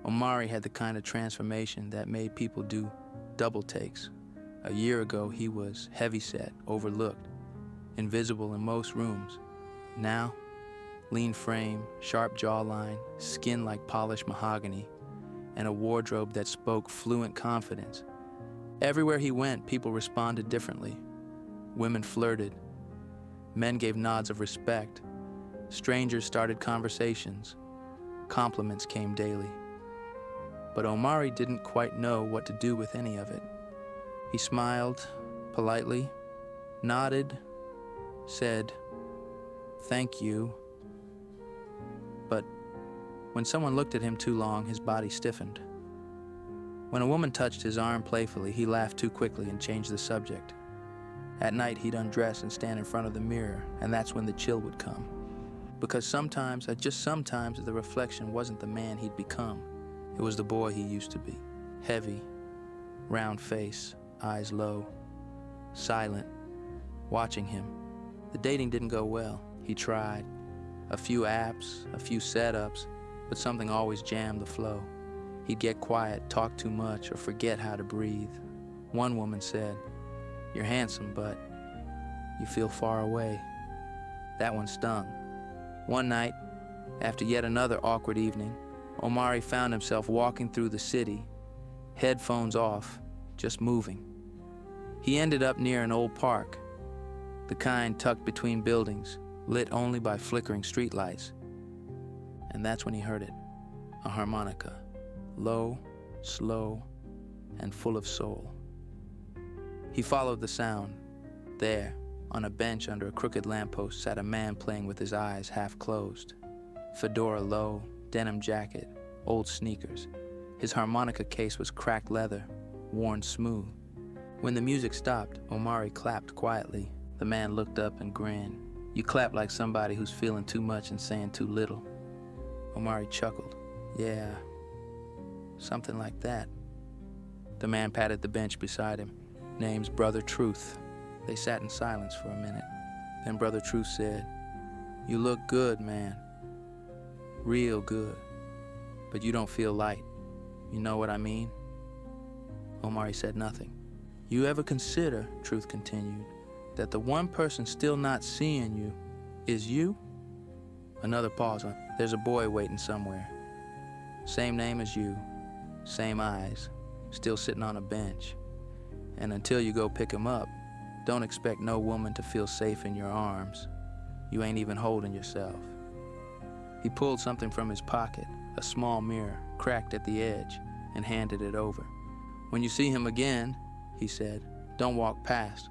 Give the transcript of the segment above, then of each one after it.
Omari had the kind of transformation that made people do double takes. A year ago, he was heavyset, overlooked, invisible in most rooms. Now, lean frame, sharp jawline, skin like polished mahogany, and a wardrobe that spoke fluent confidence. Everywhere he went, people responded differently. Women flirted. Men gave nods of respect. Strangers started conversations. Compliments came daily. But Omari didn't quite know what to do with any of it. He smiled politely, nodded, said, "Thank you." But when someone looked at him too long, his body stiffened. When a woman touched his arm playfully, he laughed too quickly and changed the subject. At night, he'd undress and stand in front of the mirror, and that's when the chill would come. Because sometimes, just sometimes, the reflection wasn't the man he'd become. It was the boy he used to be. Heavy, round face, eyes low, silent, watching him. The dating didn't go well. He tried. A few apps, a few setups, but something always jammed the flow. He'd get quiet, talk too much, or forget how to breathe. One woman said, "You're handsome, but you feel far away." That one stung. One night, after yet another awkward evening, Omari found himself walking through the city, headphones off, just moving. He ended up near an old park, the kind tucked between buildings, lit only by flickering streetlights. And that's when he heard it, a harmonica, low, slow, and full of soul. He followed the sound. There, on a bench under a crooked lamppost, sat a man playing with his eyes half closed. Fedora low, denim jacket, old sneakers. His harmonica case was cracked leather, worn smooth. When the music stopped, Omari clapped quietly. The man looked up and grinned. "You clap like somebody who's feeling too much and saying too little." Omari chuckled. "Yeah, something like that." The man patted the bench beside him. "Name's Brother Truth." They sat in silence for a minute. Then Brother Truth said, "You look good, man. Real good. But you don't feel light. You know what I mean?" Omari said nothing. "You ever consider," Truth continued, "that the one person still not seeing you is you?" Another pause. "There's a boy waiting somewhere. Same name as you, same eyes, still sitting on a bench. And until you go pick him up, don't expect no woman to feel safe in your arms. You ain't even holding yourself." He pulled something from his pocket, a small mirror, cracked at the edge, and handed it over. "When you see him again," he said, "don't walk past.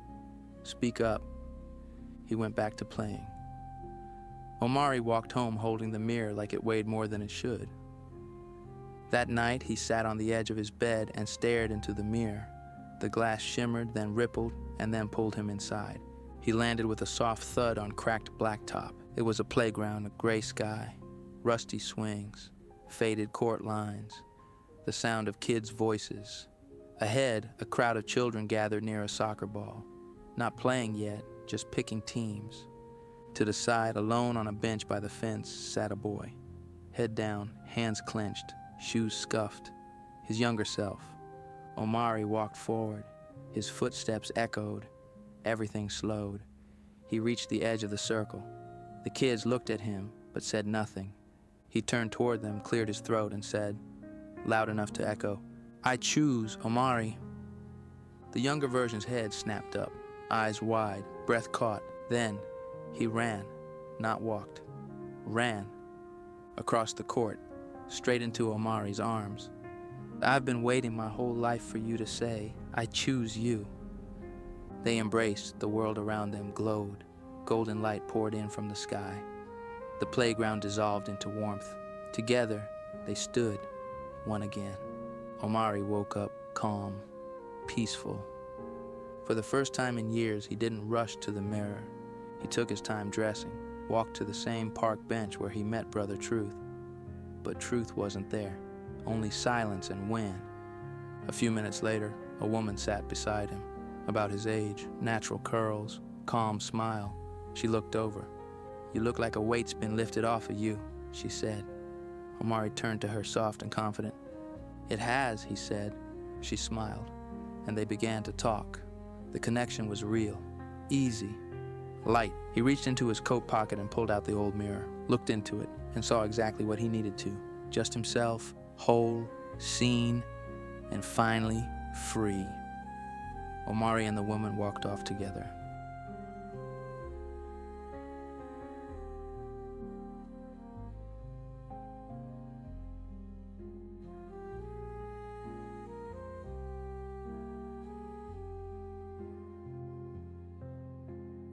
Speak up." He went back to playing. Omari walked home holding the mirror like it weighed more than it should. That night, he sat on the edge of his bed and stared into the mirror. The glass shimmered, then rippled, and then pulled him inside. He landed with a soft thud on cracked blacktop. It was a playground, a gray sky, rusty swings, faded court lines, the sound of kids' voices. Ahead, a crowd of children gathered near a soccer ball, not playing yet, just picking teams. To the side, alone on a bench by the fence, sat a boy. Head down, hands clenched, shoes scuffed. His younger self. Omari walked forward. His footsteps echoed. Everything slowed. He reached the edge of the circle. The kids looked at him, but said nothing. He turned toward them, cleared his throat, and said, loud enough to echo, "I choose Omari." The younger version's head snapped up, eyes wide, breath caught. Then he ran, not walked. Ran. Across the court, straight into Omari's arms. "I've been waiting my whole life for you to say, I choose you." They embraced. The world around them glowed. Golden light poured in from the sky. The playground dissolved into warmth. Together, they stood, one again. Omari woke up calm, peaceful. For the first time in years, he didn't rush to the mirror. He took his time dressing, walked to the same park bench where he met Brother Truth. But Truth wasn't there, only silence and wind. A few minutes later, a woman sat beside him, about his age, natural curls, calm smile. She looked over. "You look like a weight's been lifted off of you," she said. Omari turned to her, soft and confident. "It has," he said. She smiled, and they began to talk. The connection was real, easy, light. He reached into his coat pocket and pulled out the old mirror, looked into it, and saw exactly what he needed to. Just himself, whole, seen, and finally free. Omari and the woman walked off together.